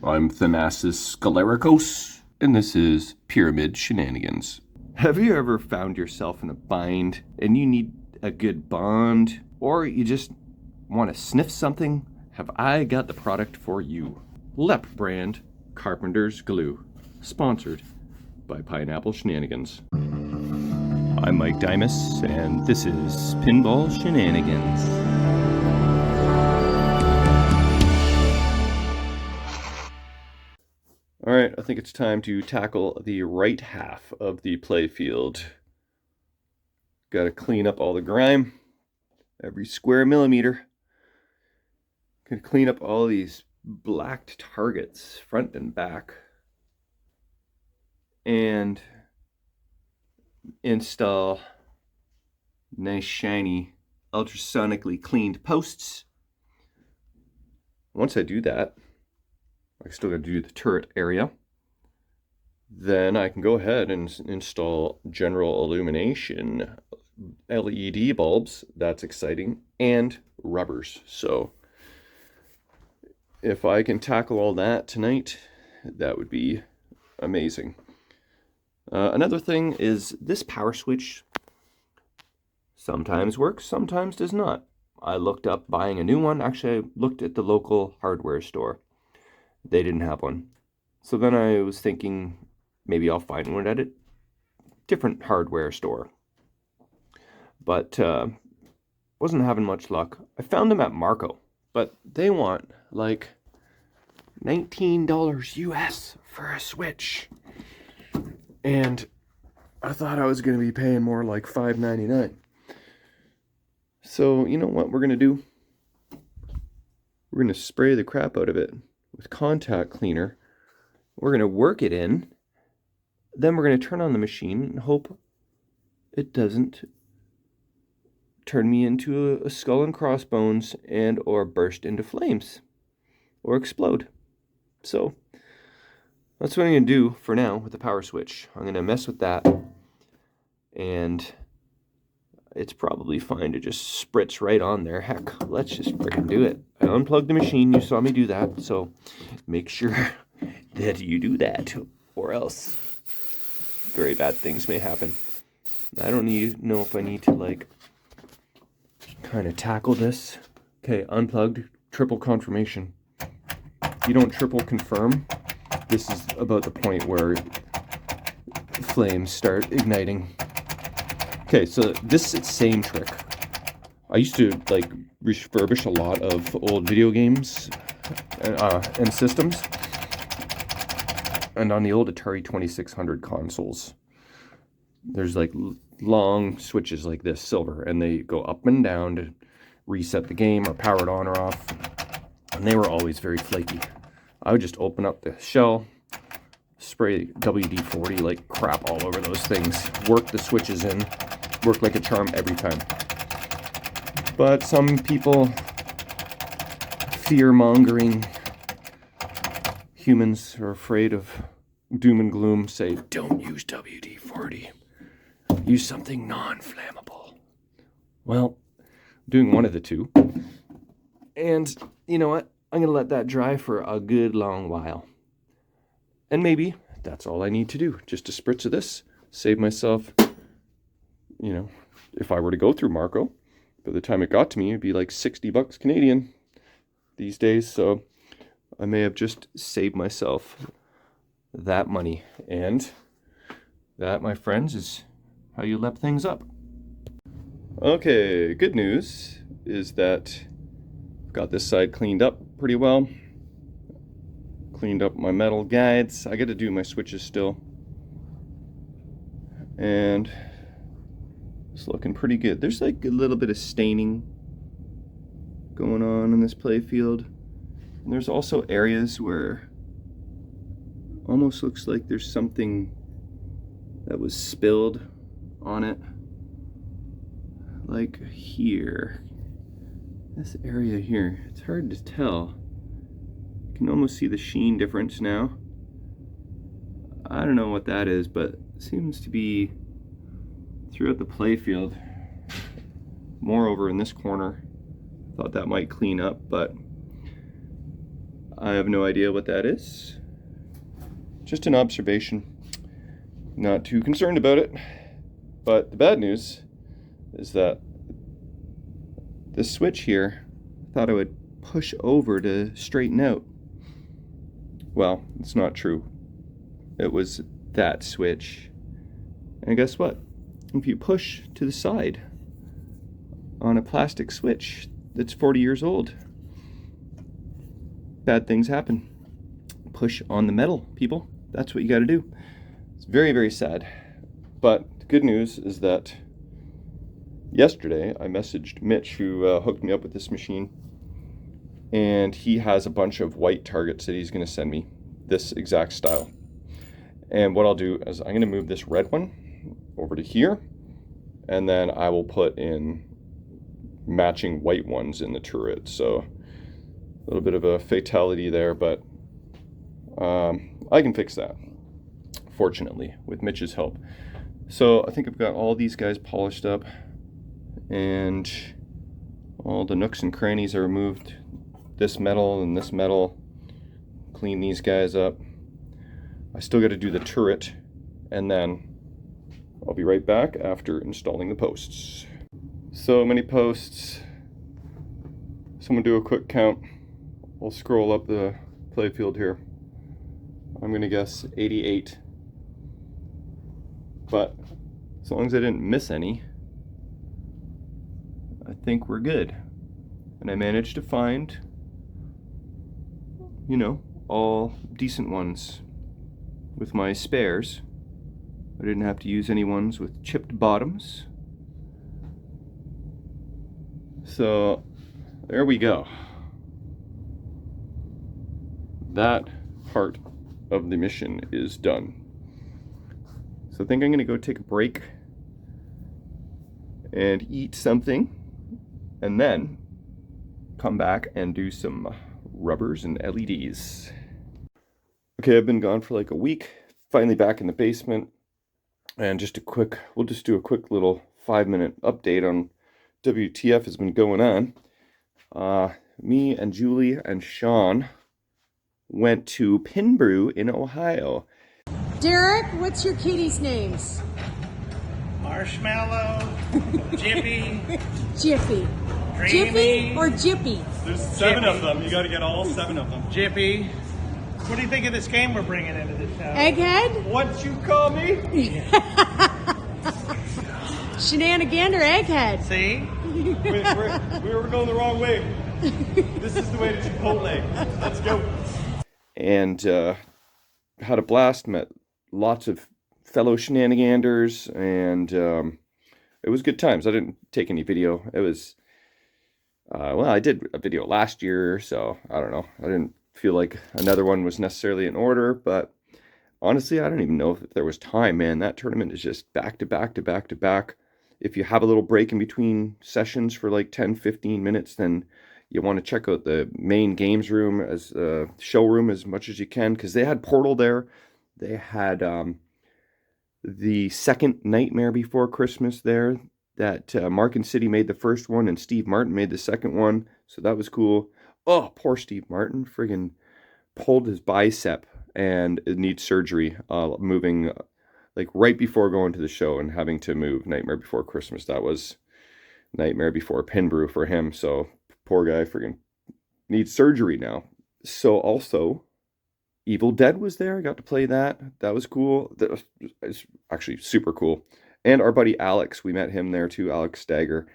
I'm Thanasis Scalaricos, and this is Pyramid Shenanigans. Have you ever found yourself in a bind and you need a good bond, or you just want to sniff something? Have I got the product for you? Lep brand Carpenter's Glue, sponsored by Pineapple Shenanigans. I'm Mike Dimas, and this is Pinball Shenanigans. All right, I think it's time to tackle the right half of the playfield. Got to clean up all the grime, every square millimeter. Gonna clean up all these blacked targets, front and back, and install nice shiny ultrasonically cleaned posts. Once I do that, I still got to do the turret area. Then I can go ahead and install general illumination LED bulbs. That's exciting. And rubbers. So if I can tackle all that tonight, that would be amazing. Another thing is this power switch sometimes works, sometimes does not. I looked up buying a new one. Actually, I looked at the local hardware store. They didn't have one. So then I was thinking maybe I'll find one at a different hardware store. But wasn't having much luck. I found them at Marco, but they want like $19 US for a switch. And I thought I was going to be paying more like $5.99. So you know what we're going to do? We're going to spray the crap out of it with contact cleaner. We're going to work it in. Then we're going to turn on the machine and hope it doesn't turn me into a skull and crossbones and or burst into flames or explode. So that's what I'm going to do for now with the power switch. I'm going to mess with that, and it's probably fine to just spritz right on there. Heck, let's just freaking do it. I unplugged the machine. You saw me do that, so make sure that you do that, or else very bad things may happen. I don't know if I need to like kind of tackle this. Okay, unplugged, triple confirmation. If you don't triple confirm, this is about the point where flames start igniting. Okay, so this same trick, I used to like refurbish a lot of old video games and systems, and on the old Atari 2600 consoles, there's like long switches like this, silver, and they go up and down to reset the game or power it on or off, and they were always very flaky. I would just open up the shell, spray WD-40 like crap all over those things, work the switches in, work like a charm every time. But some people, fear-mongering humans are afraid of doom and gloom, say, don't use WD-40. Use something non-flammable. Well, I'm doing one of the two. And you know what? I'm going to let that dry for a good long while. And maybe that's all I need to do. Just a spritz of this, save myself, you know, if I were to go through Marco, by the time it got to me, it'd be like $60 Canadian these days. So I may have just saved myself that money. And that, my friends, is how you lep things up. Okay, good news is that I've got this side cleaned up pretty well. Cleaned up my metal guides. I got to do my switches still. And it's looking pretty good. There's like a little bit of staining going on in this playfield. And there's also areas where almost looks like there's something that was spilled on it. Like here. This area here. It's hard to tell. You can almost see the sheen difference now. I don't know what that is, but it seems to be throughout the playfield. Moreover, in this corner, thought that might clean up, but I have no idea what that is. Just an observation. Not too concerned about it. But the bad news is that this switch here, I thought I would push over to straighten out. Well, it's not true. It was that switch. And guess what? If you push to the side on a plastic switch that's 40 years old, bad things happen. Push on the metal, people. That's what you got to do. It's very, very sad. But the good news is that yesterday I messaged Mitch, who hooked me up with this machine, and he has a bunch of white targets that he's going to send me, this exact style. And what I'll do is I'm going to move this red one over to here, and then I will put in matching white ones in the turret. So a little bit of a fatality there, but I can fix that, fortunately, with Mitch's help. So I think I've got all these guys polished up, and all the nooks and crannies are removed. This metal and this metal, clean these guys up. I still got to do the turret, and then I'll be right back after installing the posts. So many posts. Someone do a quick count. I'll scroll up the playfield here. I'm gonna guess 88. But as long as I didn't miss any, I think we're good. And I managed to find, you know, all decent ones with my spares. I didn't have to use any ones with chipped bottoms. So there we go. That part of the mission is done. So I think I'm gonna go take a break and eat something, and then come back and do some rubbers and LEDs. Okay, I've been gone for like a week, finally back in the basement, and we'll just do a quick little 5-minute update on WTF has been going on. Me and Julie and Sean went to Pinbrew in Ohio. Derek, what's your kitties' names? Marshmallow, Jiffy, Jiffy. Dreamy. Jiffy or Jippy? There's 7 of them. You got to get all 7 of them. Jiffy. What do you think of this game we're bringing into the show? Egghead? What you call me? Shenanigans or Egghead? See? We were going the wrong way. This is the way to Chipotle. Let's go. And had a blast, met lots of fellow shenaniganders, and it was good times. I didn't take any video. It was, well, I did a video last year, so I don't know. I didn't feel like another one was necessarily in order, but honestly, I don't even know if there was time, man. That tournament is just back to back to back to back. If you have a little break in between sessions for like 10-15 minutes, then you want to check out the main games room, as showroom, as much as you can, because they had Portal there. They had the second Nightmare Before Christmas there, that Mark and City made the first one and Steve Martin made the second one, so that was cool. Oh, poor Steve Martin, friggin' pulled his bicep and it needs surgery, moving like right before going to the show and having to move Nightmare Before Christmas. That was Nightmare Before Pinbrew for him, so poor guy friggin' needs surgery now. So also, Evil Dead was there. I got to play that. That was cool. That was actually super cool. And our buddy Alex, we met him there too, Alex Stagger,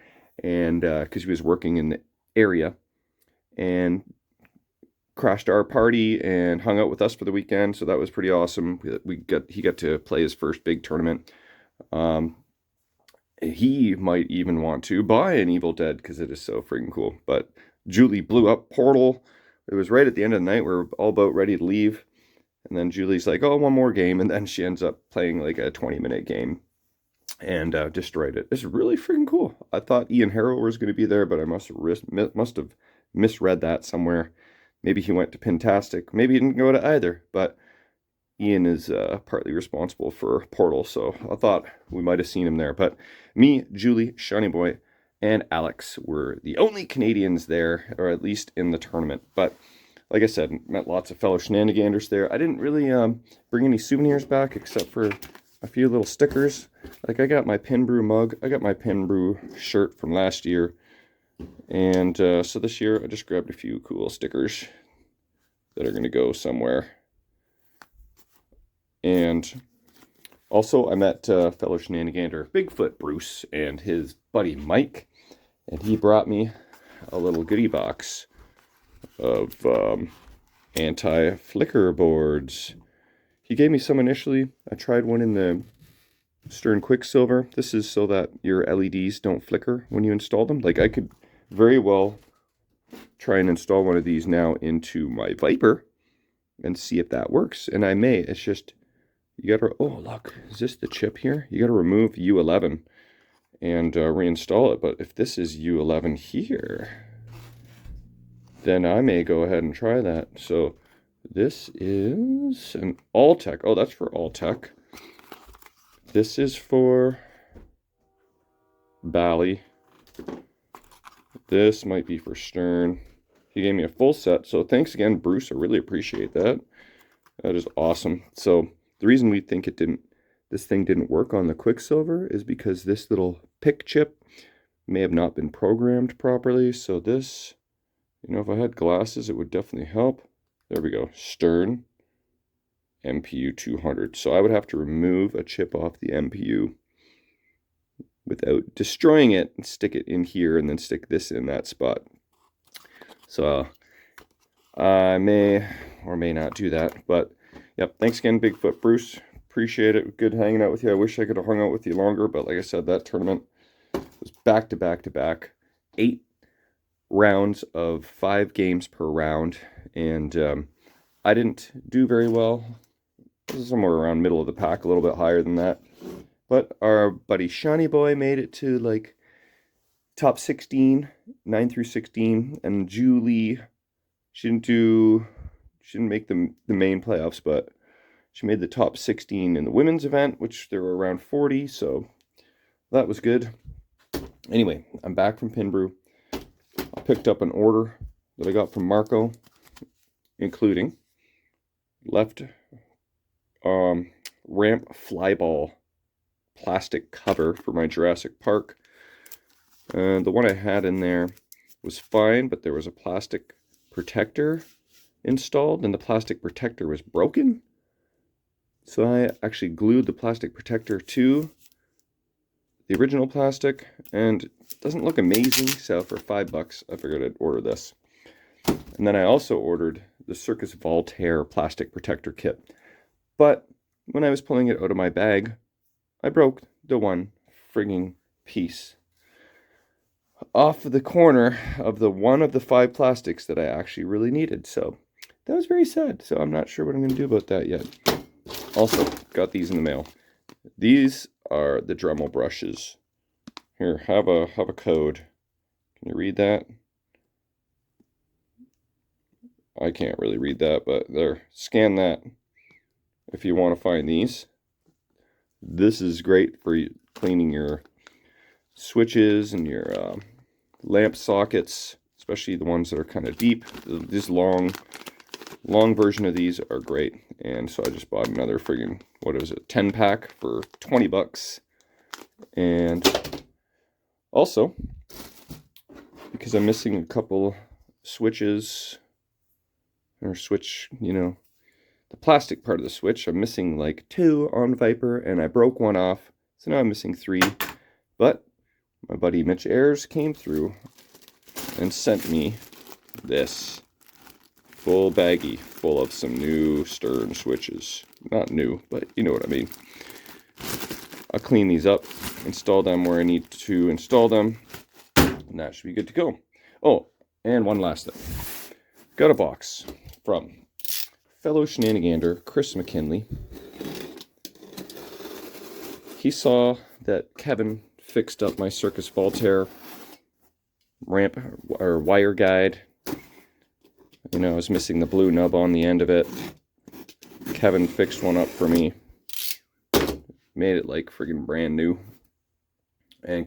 and because he was working in the area, and crashed our party and hung out with us for the weekend. So that was pretty awesome. He got to play his first big tournament. He might even want to buy an Evil Dead because it is so freaking cool. But Julie blew up Portal. It was right at the end of the night. We were all about ready to leave. And then Julie's like, oh, one more game. And then she ends up playing like a 20-minute game and destroyed it. It's really freaking cool. I thought Ian Harrow was going to be there, but I must have misread that somewhere. Maybe he went to Pintastic. Maybe he didn't go to either. But Ian is partly responsible for Portal, so I thought we might have seen him there. But me, Julie, Shiny Boy, and Alex were the only Canadians there, or at least in the tournament. But like I said, met lots of fellow Shenaniganders there. I didn't really bring any souvenirs back except for a few little stickers. Like I got my Pinbrew mug, I got my Pinbrew shirt from last year, and so this year I just grabbed a few cool stickers that are going to go somewhere. And also I met fellow Shenanigander Bigfoot Bruce and his buddy Mike, and he brought me a little goodie box of anti-flicker boards. He gave me some initially. I tried one in the Stern Quicksilver. This is so that your LEDs don't flicker when you install them. Like I could very well try and install one of these now into my Viper and see if that works. And I may. It's just, you gotta, oh look, is this the chip here? You gotta remove U11 and reinstall it. But if this is U11 here, then I may go ahead and try that. So this is an All-Tech. Oh, that's for All-Tech. This is for Bally. This might be for Stern. He gave me a full set. So thanks again, Bruce. I really appreciate that. That is awesome. So the reason we think this thing didn't work on the Quicksilver is because this little pick chip may have not been programmed properly. So this, you know, if I had glasses, it would definitely help. There we go. Stern MPU 200. So I would have to remove a chip off the MPU without destroying it and stick it in here and then stick this in that spot. So I may or may not do that. But yep, thanks again, Bigfoot Bruce. Appreciate it. Good hanging out with you. I wish I could have hung out with you longer, but like I said, that tournament was back to back to back. 8 rounds of 5 games per round, and I didn't do very well. This is somewhere around middle of the pack, a little bit higher than that. But our buddy Shiny Boy made it to like top 16, 9 through 16, and Julie, she didn't make the main playoffs, but she made the top 16 in the women's event, which there were around 40, so that was good. Anyway, I'm back from Pinbrew. I picked up an order that I got from Marco, including left ramp flyball plastic cover for my Jurassic Park. The one I had in there was fine, but there was a plastic protector installed, and the plastic protector was broken. So I actually glued the plastic protector to the original plastic, and it doesn't look amazing, so for $5 I figured I'd order this. And then I also ordered the Circus Voltaire plastic protector kit. But when I was pulling it out of my bag, I broke the one frigging piece off the corner of the one of the 5 plastics that I actually really needed. So that was very sad. So I'm not sure what I'm going to do about that yet. Also, got these in the mail. These are the Dremel brushes. Here, have a code. Can you read that? I can't really read that, but there. Scan that if you want to find these. This is great for cleaning your switches and your lamp sockets, especially the ones that are kind of deep. This long version of these are great. And so I just bought another friggin', what is it, 10 pack for $20. And also, because I'm missing a couple switches, or switch, you know, the plastic part of the switch, I'm missing like 2 on Viper, and I broke one off, so now I'm missing 3. But my buddy Mitch Ayers came through and sent me this full baggie full of some new Stern switches. Not new, but you know what I mean. I'll clean these up, install them where I need to install them, and that should be good to go. Oh, and one last thing. Got a box from fellow Shenanigander Chris McKinley. He saw that Kevin fixed up my Circus Voltaire ramp or wire guide. You know, I was missing the blue nub on the end of it. Kevin fixed one up for me. Made it like friggin' brand new. And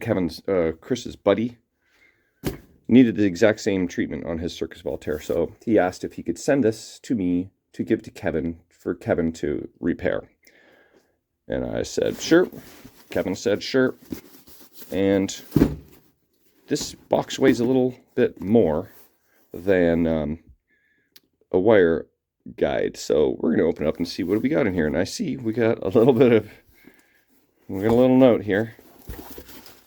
Chris's buddy, needed the exact same treatment on his Circus Voltaire. So he asked if he could send this to me to give to Kevin for Kevin to repair. And I said, sure. Kevin said, sure. And this box weighs a little bit more than a wire guide. So we're going to open it up and see what we got in here. And I see we got a little note here.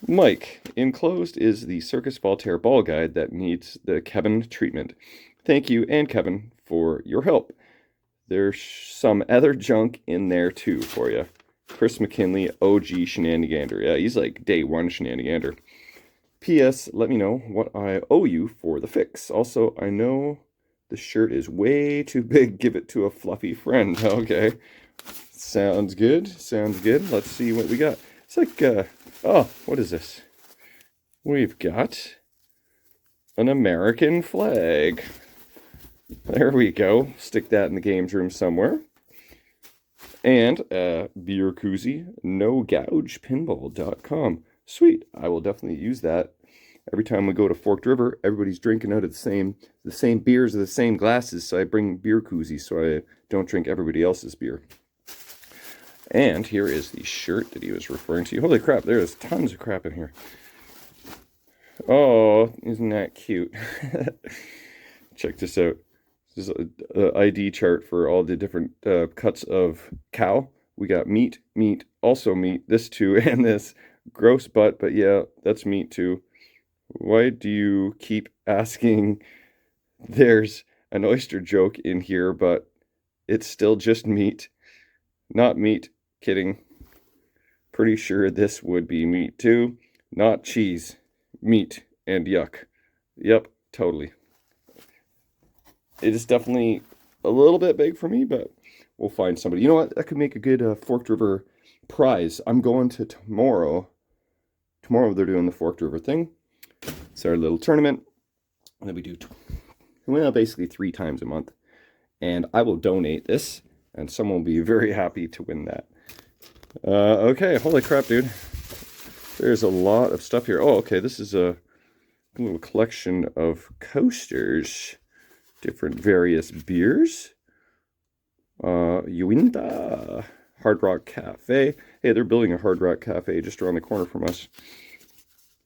Mike, enclosed is the Circus Voltaire ball guide that needs the Kevin treatment. Thank you and Kevin for your help. There's some other junk in there too for you. Chris McKinley, OG Shenanigander. Yeah, he's like day one Shenanigander. P.S. Let me know what I owe you for the fix. Also, I know the shirt is way too big. Give it to a fluffy friend. Okay. Sounds good. Sounds good. Let's see what we got. It's like, oh, what is this? We've got an American flag. There we go. Stick that in the games room somewhere. And a beer koozie, nogougepinball.com. Sweet. I will definitely use that. Every time we go to Forked River, everybody's drinking out of the same beers or the same glasses, so I bring beer koozies so I don't drink everybody else's beer. And here is the shirt that he was referring to. Holy crap, there's tons of crap in here. Oh, isn't that cute? Check this out. This is an ID chart for all the different cuts of cow. We got meat, also meat, this too, and this gross butt, but yeah, that's meat too. Why do you keep asking? There's an oyster joke in here, but it's still just meat. Not meat. Kidding. Pretty sure this would be meat too. Not cheese. Meat and yuck. Yep, totally. It is definitely a little bit big for me, but we'll find somebody. You know what? That could make a good Forked River prize. I'm going to tomorrow. Tomorrow they're doing the Forked River thing. It's our little tournament that we do, basically 3 times a month. And I will donate this, and someone will be very happy to win that. Okay, holy crap, dude. There's a lot of stuff here. Oh, okay, this is a little collection of coasters. Different various beers. Uinta. Hard Rock Cafe. Hey, they're building a Hard Rock Cafe just around the corner from us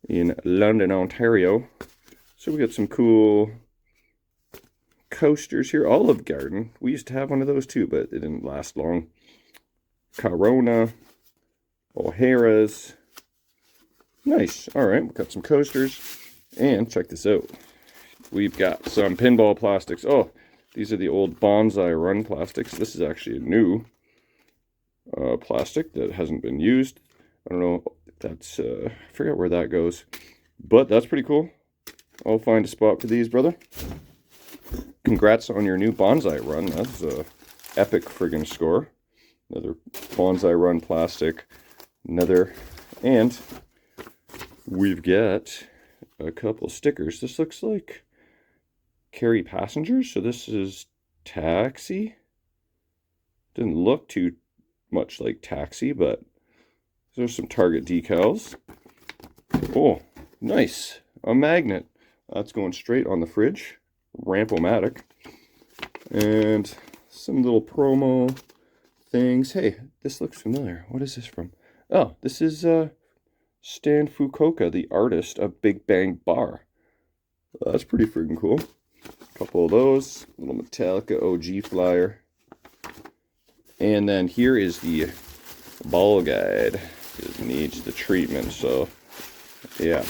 in London, Ontario. So we got some cool coasters here. Olive Garden. We used to have one of those too, but it didn't last long. Corona. O'Hara's. Nice. All right, we've got some coasters. And check this out. We've got some pinball plastics. Oh, these are the old Bonsai Run plastics. This is actually a new plastic that hasn't been used. I don't know if that's, I forget where that goes. But that's pretty cool. I'll find a spot for these, brother. Congrats on your new Bonsai Run. That's a epic friggin' score. Another Bonsai Run plastic. Another. And we've got a couple stickers. This looks like carry passengers. So this is taxi. Didn't look too much like taxi, but there's some Target decals. Oh, nice. A magnet. That's going straight on the fridge. Ramp-o-matic. And some little promo things. Hey, this looks familiar. What is this from? Oh, this is Stan Fukuoka, the artist of Big Bang Bar. That's pretty freaking cool. A couple of those. Little Metallica OG flyer. And then here is the ball guide. It needs the treatment, so yeah.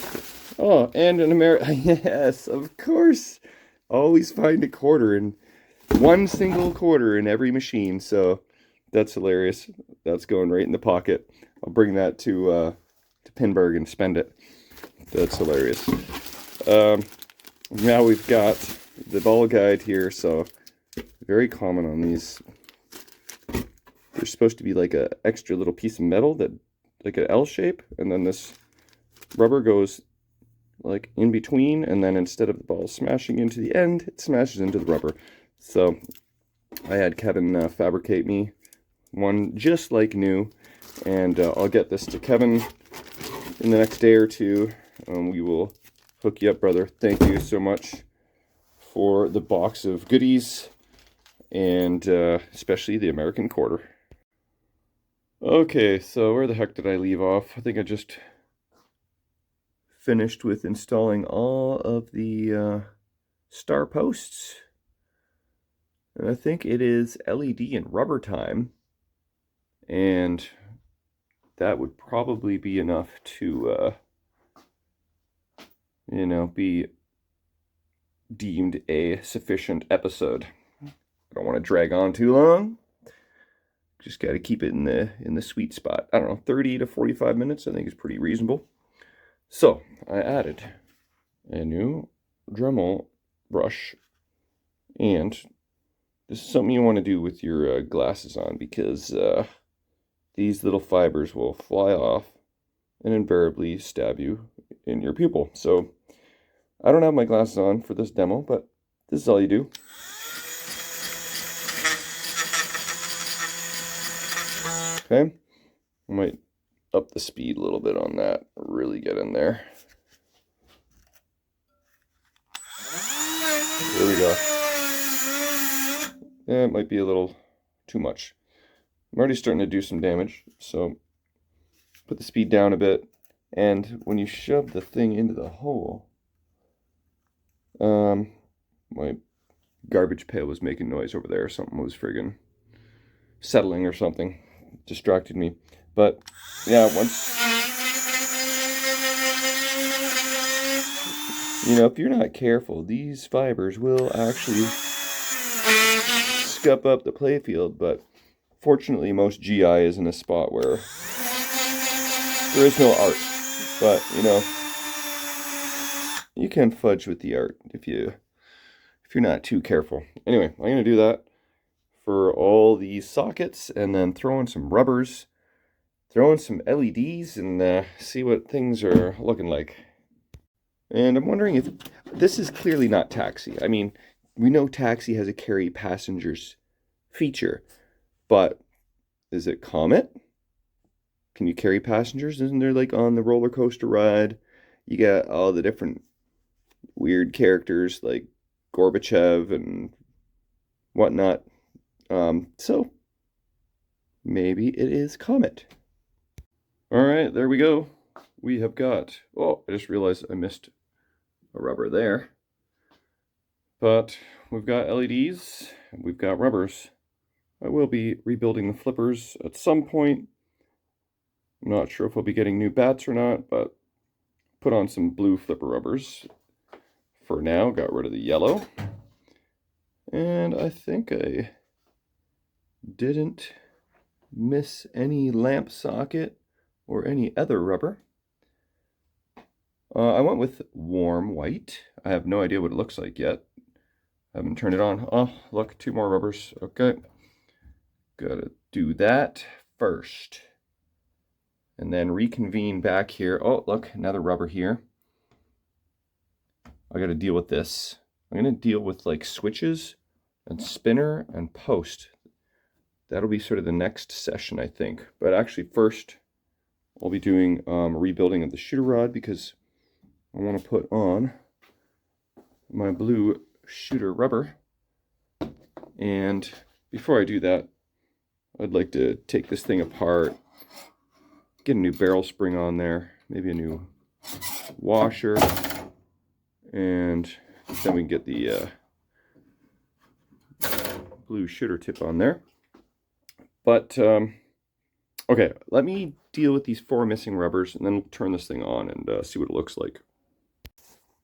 Oh, and an American. Yes, of course. Always find a quarter in one single quarter in every machine. So that's hilarious. That's going right in the pocket. I'll bring that to Pinburg and spend it. That's hilarious. Now we've got the ball guide here. So very common on these. There's supposed to be like a extra little piece of metal that like an L shape, and then this rubber goes like in between, and then instead of the ball smashing into the end, it smashes into the rubber. So I had Kevin fabricate me one just like new, and I'll get this to Kevin in the next day or two. We will hook you up, brother. Thank you so much for the box of goodies, and especially the American quarter. Okay, so where the heck did I leave off? I think I just finished with installing all of the star posts. And I think it is LED and rubber time. And that would probably be enough to, be deemed a sufficient episode. I don't want to drag on too long. Just got to keep it in the sweet spot. I don't know, 30 to 45 minutes I think is pretty reasonable. So I added a new Dremel brush, and this is something you want to do with your glasses on, because these little fibers will fly off and invariably stab you in your pupil. So I don't have my glasses on for this demo, but this is all you do. Okay, I might up the speed a little bit on that, really get in there. There we go. Yeah, it might be a little too much. I'm already starting to do some damage, so put the speed down a bit, and when you shove the thing into the hole, my garbage pail was making noise over there. Something was friggin' settling or something. Distracted me. But yeah, once, if you're not careful, these fibers will actually scuff up the playfield. But fortunately, most GI is in a spot where there is no art. But you can fudge with the art if you're not too careful. Anyway, I'm gonna do that for all these sockets, and then throw in some rubbers, throw in some LEDs, and see what things are looking like. And I'm wondering if this is clearly not Taxi. I mean, we know Taxi has a carry passengers feature, but is it Comet? Can you carry passengers? Isn't there, like, on the roller coaster ride, you got all the different weird characters like Gorbachev and whatnot? So maybe it is Comet. All right, there we go. We have got, oh, I just realized I missed a rubber there. But we've got LEDs, and we've got rubbers. I will be rebuilding the flippers at some point. I'm not sure if I'll be getting new bats or not, but put on some blue flipper rubbers for now. Got rid of the yellow. And I think I didn't miss any lamp socket or any other rubber. I went with warm white. I have no idea what it looks like yet. I haven't turned it on. Oh, look, 2 more rubbers. Okay. Gotta do that first. And then reconvene back here. Oh, look, another rubber here. I gotta deal with this. I'm gonna deal with like switches and spinner and post. That'll be sort of the next session, I think. But actually first, I'll be doing rebuilding of the shooter rod, because I want to put on my blue shooter rubber. And before I do that, I'd like to take this thing apart, get a new barrel spring on there, maybe a new washer, and then we can get the blue shooter tip on there. But, okay, let me deal with these 4 missing rubbers, and then we'll turn this thing on and see what it looks like.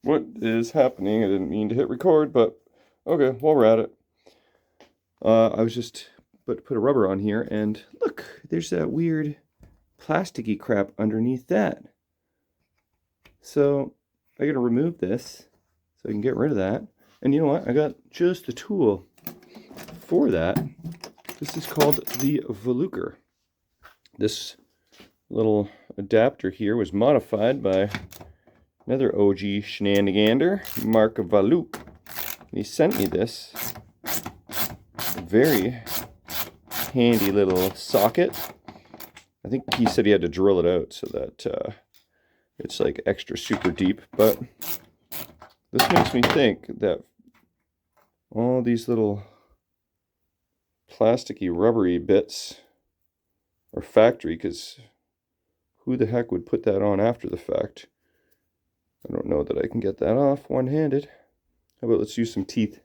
What is happening? I didn't mean to hit record, but okay, while we're at it. I was just about to put a rubber on here, and look, there's that weird plasticky crap underneath that. So I gotta remove this so I can get rid of that. And you know what? I got just the tool for that. This is called the Voluker. This little adapter here was modified by another OG shenanigander, Mark Valuk. He sent me this very handy little socket. I think he said he had to drill it out so that it's like extra super deep, but This makes me think that all these little plasticky, rubbery bits are factory, because who the heck would put that on after the fact? I don't know that I can get that off one-handed. How about let's use some teeth?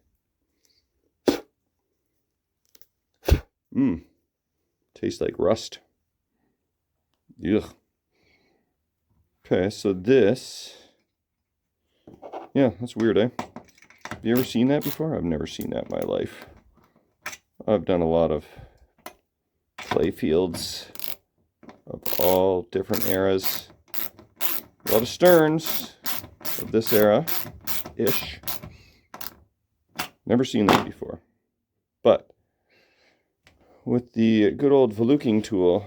Tastes like rust. Ugh. Okay, so this... Yeah, that's weird, eh? Have you ever seen that before? I've never seen that in my life. I've done a lot of Playfields of all different eras. A lot of Sterns of this era-ish. Never seen that before. But with the good old Voluking tool,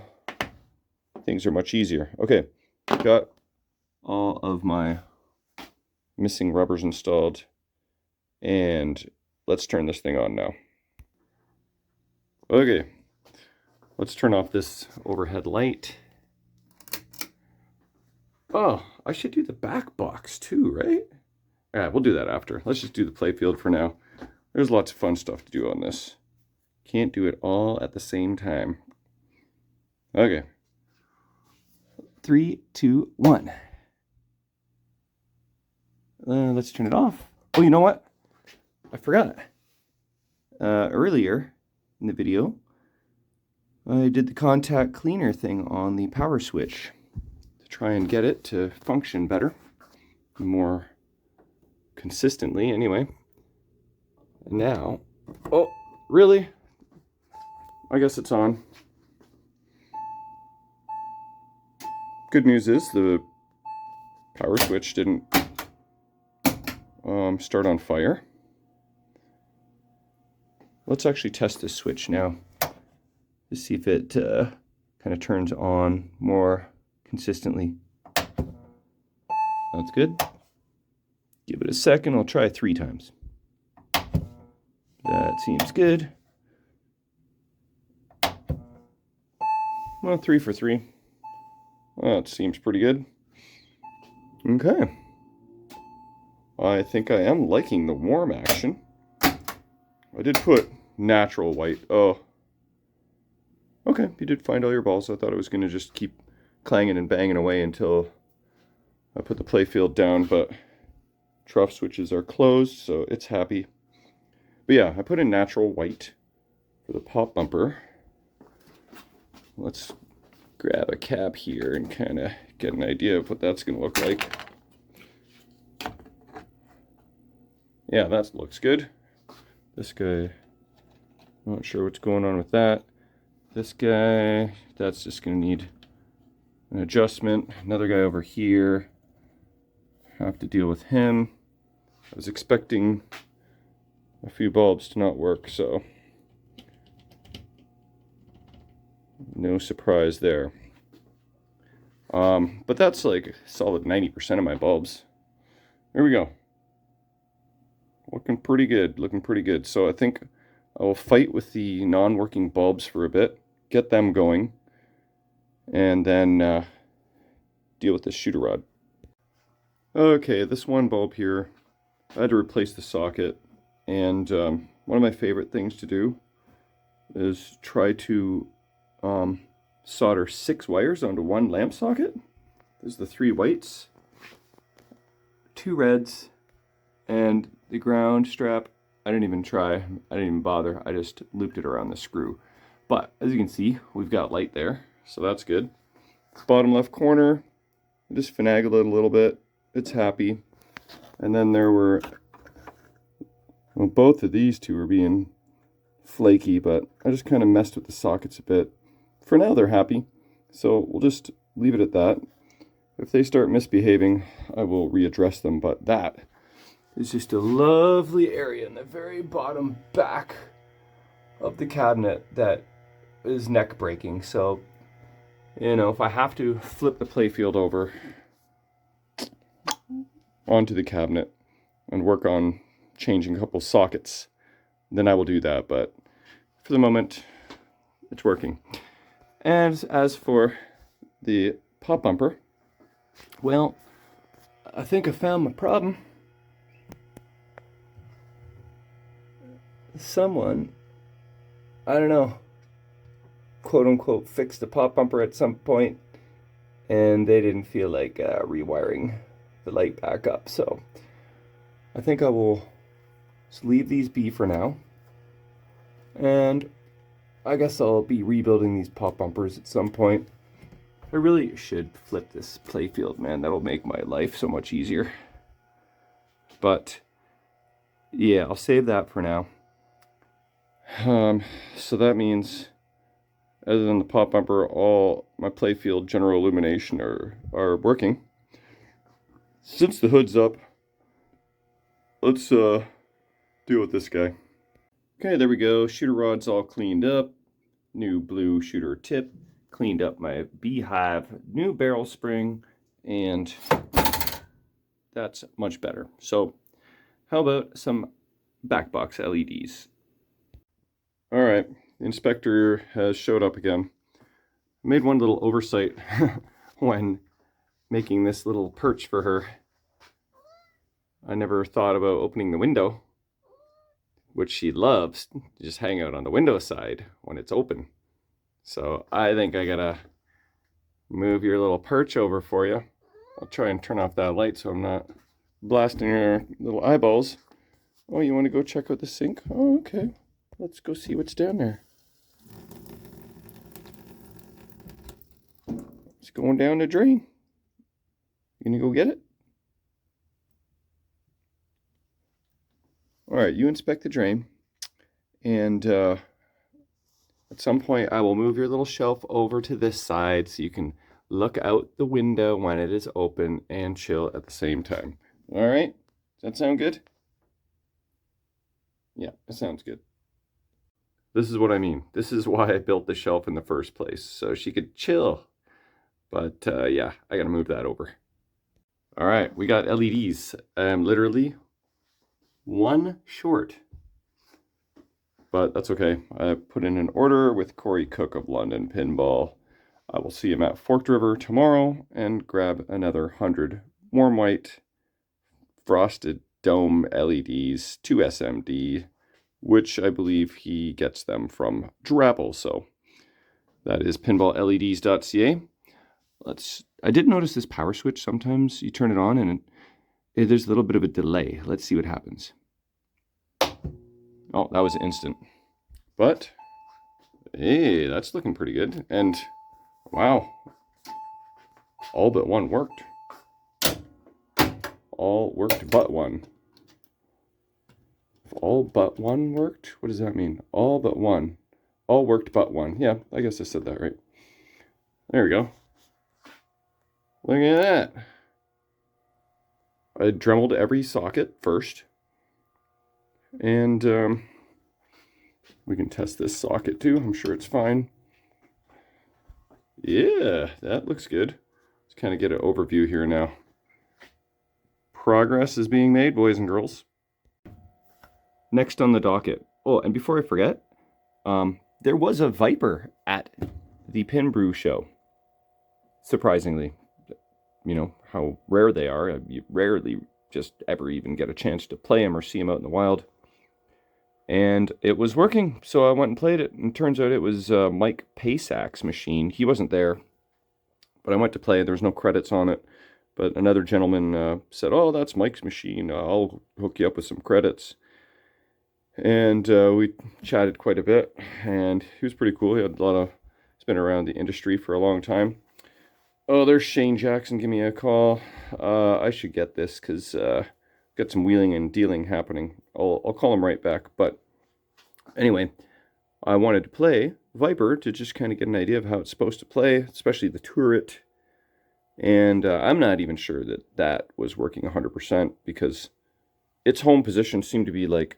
things are much easier. Okay, got all of my missing rubbers installed, and let's turn this thing on now. Okay, let's turn off this overhead light. Oh, I should do the back box too, right? Yeah, we'll do that after. Let's just do the Playfield for now. There's lots of fun stuff to do on this. Can't do it all at the same time. Okay. 3, 2, 1. Let's turn it off. Oh, you know what? I forgot. Earlier in the video, I did the contact cleaner thing on the power switch to try and get it to function better, more consistently anyway. And now, oh, really? I guess it's on. Good news is the power switch didn't start on fire. Let's actually test this switch now to see if it kind of turns on more consistently. That's good. Give it a second. I'll try 3 times. That seems good. Well, 3 for 3. Well, that seems pretty good. Okay. I think I am liking the warm action. I did put natural white. Oh. Okay, you did find all your balls. I thought it was going to just keep clanging and banging away until I put the Playfield down, but trough switches are closed, so it's happy. But yeah, I put in natural white for the pop bumper. Let's grab a cap here and kind of get an idea of what that's going to look like. Yeah, that looks good. This guy, not sure what's going on with that. This guy, that's just going to need an adjustment. Another guy over here, have to deal with him. I was expecting a few bulbs to not work, so no surprise there. But that's like a solid 90% of my bulbs. There we go. Looking pretty good, looking pretty good. So I think I will fight with the non-working bulbs for a bit, get them going, and then deal with this shooter rod. Okay, this one bulb here, I had to replace the socket, and one of my favorite things to do is try to solder 6 wires onto one lamp socket. There's the 3 whites, 2 reds, and the ground strap. I didn't even try, I didn't even bother, I just looped it around the screw. But as you can see, we've got light there, so that's good. Bottom left corner, I just finagled it a little bit, it's happy. And then there were, well, both of these two are being flaky, but I just kind of messed with the sockets a bit. For now they're happy, so we'll just leave it at that. If they start misbehaving, I will readdress them, but that is just a lovely area in the very bottom back of the cabinet that is neck breaking. So, you know, if I have to flip the Playfield over onto the cabinet and work on changing a couple sockets, then I will do that. But for the moment, it's working. And as for the pop bumper, well, I think I found my problem. someone, I don't know, quote unquote, fixed the pop bumper at some point, and they didn't feel like rewiring the light back up. So I think I will just leave these be for now. And I guess I'll be rebuilding these pop bumpers at some point. I really should flip this Playfield, man. That'll make my life so much easier. But yeah, I'll save that for now. So that means, other than the pop bumper, all my Playfield general illumination are working. Since the hood's up, let's deal with this guy. Okay, there we go. Shooter rod's all cleaned up. New blue shooter tip. Cleaned up my beehive. New barrel spring. And that's much better. So how about some back box LEDs? All right, the inspector has showed up again. I made one little oversight when making this little perch for her. I never thought about opening the window, which she loves, to just hang out on the window side when it's open. So I think I gotta move your little perch over for you. I'll try and turn off that light so I'm not blasting your little eyeballs. Oh, you want to go check out the sink? Oh, okay. Let's go see what's down there. It's going down the drain. You gonna go get it? All right, you inspect the drain, and at some point I will move your little shelf over to this side so you can look out the window when it is open and chill at the same time. All right, does that sound good? Yeah, it sounds good. This is what I mean. This is why I built the shelf in the first place, so she could chill. But yeah, I gotta move that over. All right, we got LEDs. Literally one short, but that's okay. I put in an order with Corey Cook of London Pinball. I will see him at Forked River tomorrow and grab another 100 warm white frosted dome LEDs, 2 SMD, which I believe he gets them from Drapple. So that is pinballleds.ca. I did notice this power switch. Sometimes you turn it on and there's a little bit of a delay. Let's see what happens. Oh, that was instant. But hey, that's looking pretty good. And wow, all but one worked. All worked but one. If all but one worked? What does that mean? All but one. All worked but one. Yeah, I guess I said that right. There we go. Look at that. I dremeled every socket first. And we can test this socket too. I'm sure it's fine. Yeah, that looks good. Let's kind of get an overview here now. Progress is being made, boys and girls. Next on the docket. Oh, and before I forget, there was a Viper at the Pinbrew show. Surprisingly, you know how rare they are. You rarely just ever even get a chance to play them or see them out in the wild. And it was working, so I went and played it. And it turns out it was Mike Pasak's machine. He wasn't there, but I went to play. There was no credits on it. But another gentleman said, "Oh, that's Mike's machine. I'll hook you up with some credits." And we chatted quite a bit, and he was pretty cool. He had he's been around the industry for a long time. Oh, there's Shane Jackson. Give me a call. I should get this because got some wheeling and dealing happening. I'll call him right back. But anyway, I wanted to play Viper to just kind of get an idea of how it's supposed to play, especially the turret. And I'm not even sure that that was working 100% because its home position seemed to be like,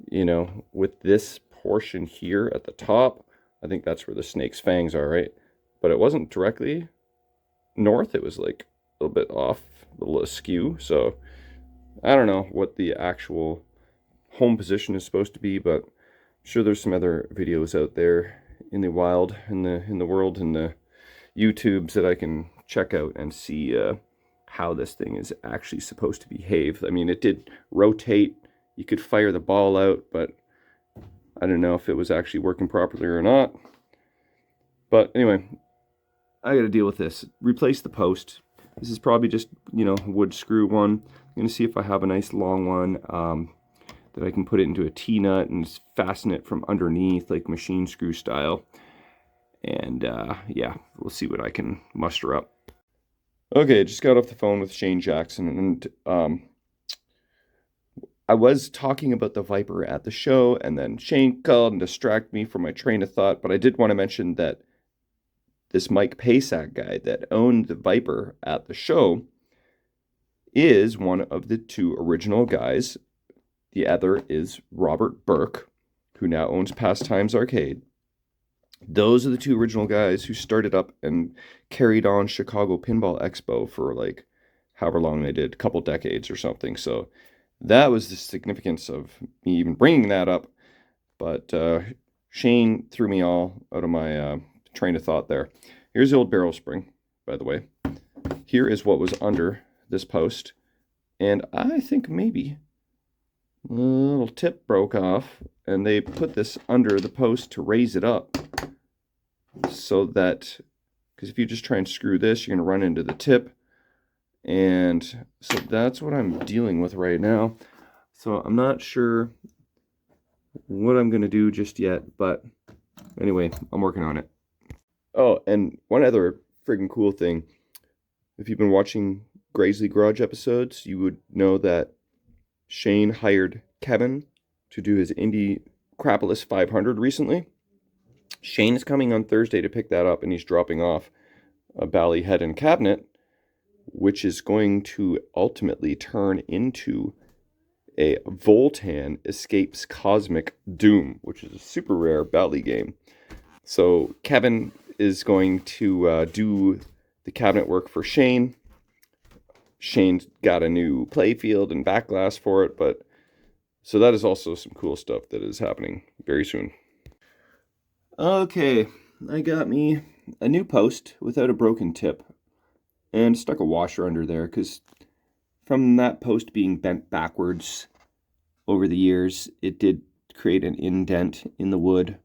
you know, with this portion here at the top. I think that's where the snake's fangs are, right? But it wasn't directly north. It was like a little bit off, a little askew. So I don't know what the actual home position is supposed to be, but I'm sure there's some other videos out there in the wild, in the world, in the YouTubes that I can check out and see how this thing is actually supposed to behave. I mean, it did rotate. You could fire the ball out, but I don't know if it was actually working properly or not. But anyway, I got to deal with this. Replace the post. This is probably just, you know, wood screw one. I'm going to see if I have a nice long one that I can put it into a T-nut and just fasten it from underneath, like machine screw style. And yeah, we'll see what I can muster up. Okay, just got off the phone with Shane Jackson, and I was talking about the Viper at the show, and then Shane called and distracted me from my train of thought, but I did want to mention that this Mike Pasak guy that owned the Viper at the show is one of the two original guys. The other is Robert Burke, who now owns Pastimes Arcade. Those are the two original guys who started up and carried on Chicago Pinball Expo for like however long they did, a couple decades or something. So that was the significance of me even bringing that up. But Shane threw me all out of my train of thought there. Here's the old barrel spring, by the way. Here is what was under this post. And I think maybe a little tip broke off, and they put this under the post to raise it up. So that, because if you just try and screw this, you're going to run into the tip. And so that's what I'm dealing with right now. So I'm not sure what I'm going to do just yet, but anyway, I'm working on it. Oh, and one other friggin' cool thing. If you've been watching Graisley Garage episodes, you would know that Shane hired Kevin to do his Indie Crapolis 500 recently. Shane is coming on Thursday to pick that up, and he's dropping off a Bally head and cabinet, which is going to ultimately turn into a Voltan Escapes Cosmic Doom, which is a super rare Bally game. So Kevin is going to do the cabinet work for Shane. Shane's got a new playfield and backglass for it, but so that is also some cool stuff that is happening very soon. Okay, I got me a new post without a broken tip and stuck a washer under there because from that post being bent backwards over the years, it did create an indent in the wood,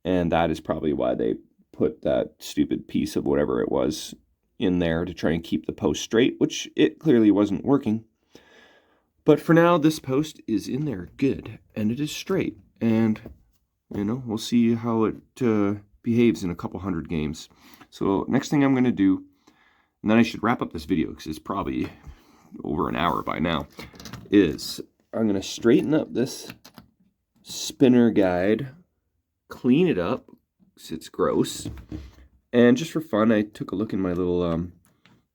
and that is probably why they put that stupid piece of whatever it was in there to try and keep the post straight, which it clearly wasn't working. But for now, this post is in there good, and it is straight, and you know, we'll see how it behaves in a couple hundred games. So next thing I'm going to do, and then I should wrap up this video because it's probably over an hour by now, is I'm going to straighten up this spinner guide, clean it up because it's gross, and just for fun, I took a look in my little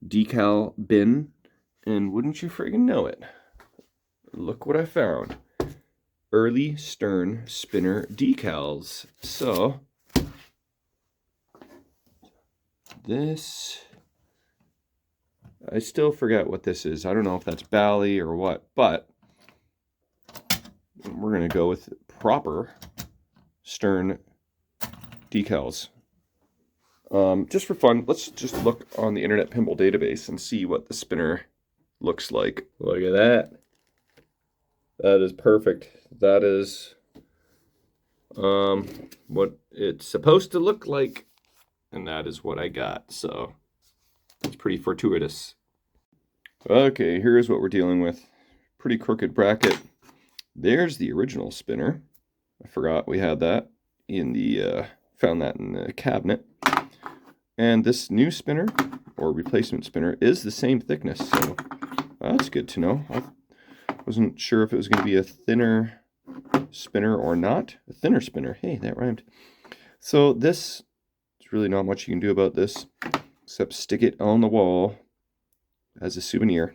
decal bin, and wouldn't you friggin' know it, look what I found. Early Stern spinner decals. So this, I still forget what this is. I don't know if that's Bally or what, but we're going to go with proper Stern decals. Just for fun, let's just look on the Internet Pinball database and see what the spinner looks like. Look at that. That is perfect. That is what it's supposed to look like, and that is what I got. So it's pretty fortuitous. Okay, here's what we're dealing with. Pretty crooked bracket. There's the original spinner. I forgot we had that in the found that in the cabinet. And this new spinner or replacement spinner is the same thickness, so that's good to know. I wasn't sure if it was going to be a thinner spinner or not. A thinner spinner. Hey, that rhymed. So this, there's really not much you can do about this except stick it on the wall as a souvenir.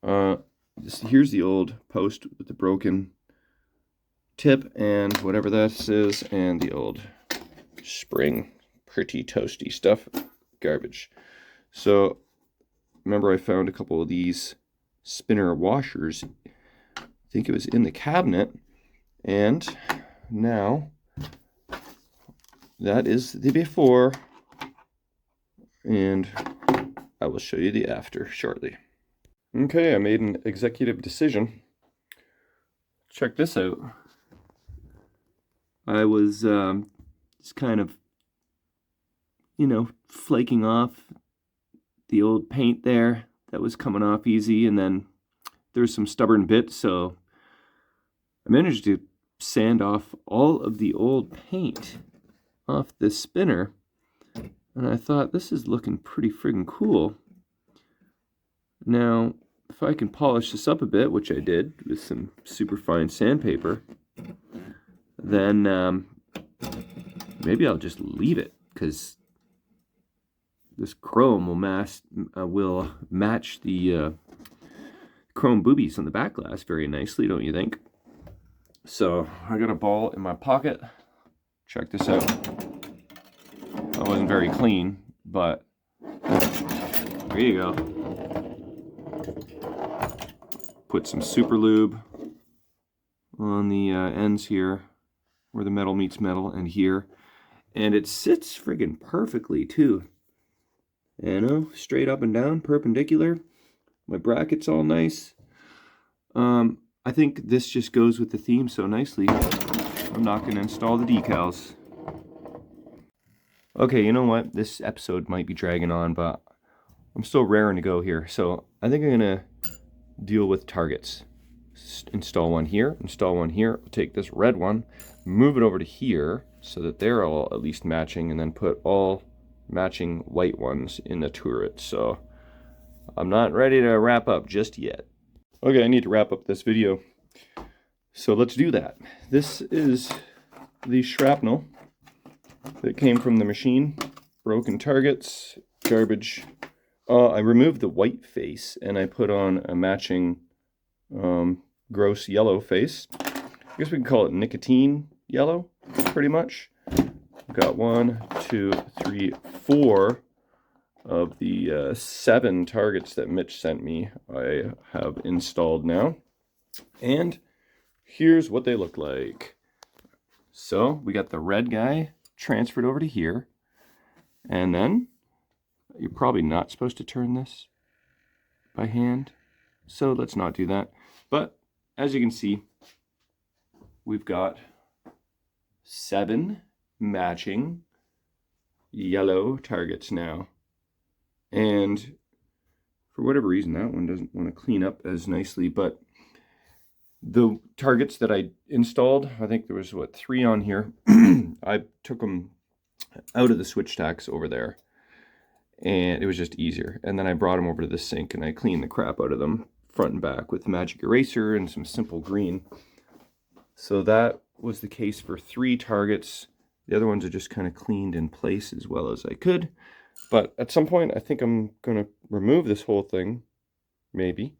Here's the old post with the broken tip and whatever that is, and the old spring. Pretty toasty stuff. Garbage. So remember I found a couple of these spinner washers. I think it was in the cabinet, and now that is the before, and I will show you the after shortly. Okay, I made an executive decision. Check this out. I was just kind of, flaking off the old paint there that was coming off easy, and then there's some stubborn bits, so I managed to sand off all of the old paint off this spinner, and I thought, this is looking pretty friggin' cool. Now, if I can polish this up a bit, which I did with some super fine sandpaper, then maybe I'll just leave it, because this chrome will match the chrome boobies on the back glass very nicely, don't you think? So I got a ball in my pocket. Check this out. That wasn't very clean, but there you go. Put some super lube on the ends here, where the metal meets metal, and here. And it sits friggin' perfectly too. Straight up and down, perpendicular. My bracket's all nice. I think this just goes with the theme so nicely. I'm not going to install the decals. Okay, you know what? This episode might be dragging on, but I'm still raring to go here. So I think I'm going to deal with targets. Install one here, install one here. I'll take this red one, move it over to here so that they're all at least matching, and then put all matching white ones in the turret. So I'm not ready to wrap up just yet. Okay, I need to wrap up this video. So let's do that. This is the shrapnel that came from the machine. Broken targets, garbage. I removed the white face and I put on a matching gross yellow face. I guess we can call it nicotine yellow, pretty much. Got 1, 2, 3, 4 of the 7 targets that Mitch sent me. I have installed now. And here's what they look like. So we got the red guy transferred over to here. And then you're probably not supposed to turn this by hand. So let's not do that. But as you can see, we've got 7 matching yellow targets now. And for whatever reason, that one doesn't want to clean up as nicely, but the targets that I installed, I think there was 3 on here. I took them out of the switch stacks over there, and it was just easier. And then I brought them over to the sink and I cleaned the crap out of them front and back with magic eraser and some simple green. So that was the case for 3 targets. The other ones are just kind of cleaned in place as well as I could. But at some point, I think I'm going to remove this whole thing, maybe.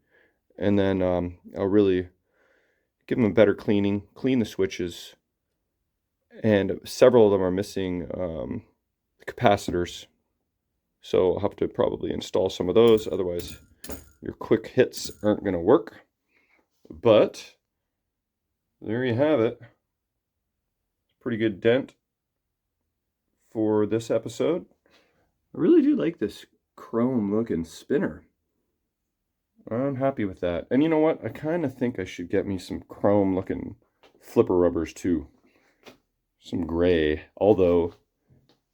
And then I'll really give them a better cleaning, clean the switches. And several of them are missing capacitors. So I'll have to probably install some of those. Otherwise, your quick hits aren't going to work. But there you have it. Pretty good dent for this episode. I really do like this chrome looking spinner. I'm happy with that. And you know what? I kind of think I should get me some chrome looking flipper rubbers too. Some gray. Although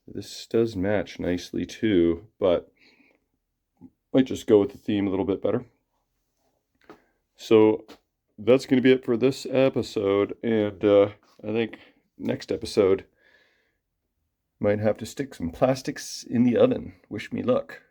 this does match nicely too, but might just go with the theme a little bit better. So that's going to be it for this episode. And I think next episode might have to stick some plastics in the oven. Wish me luck.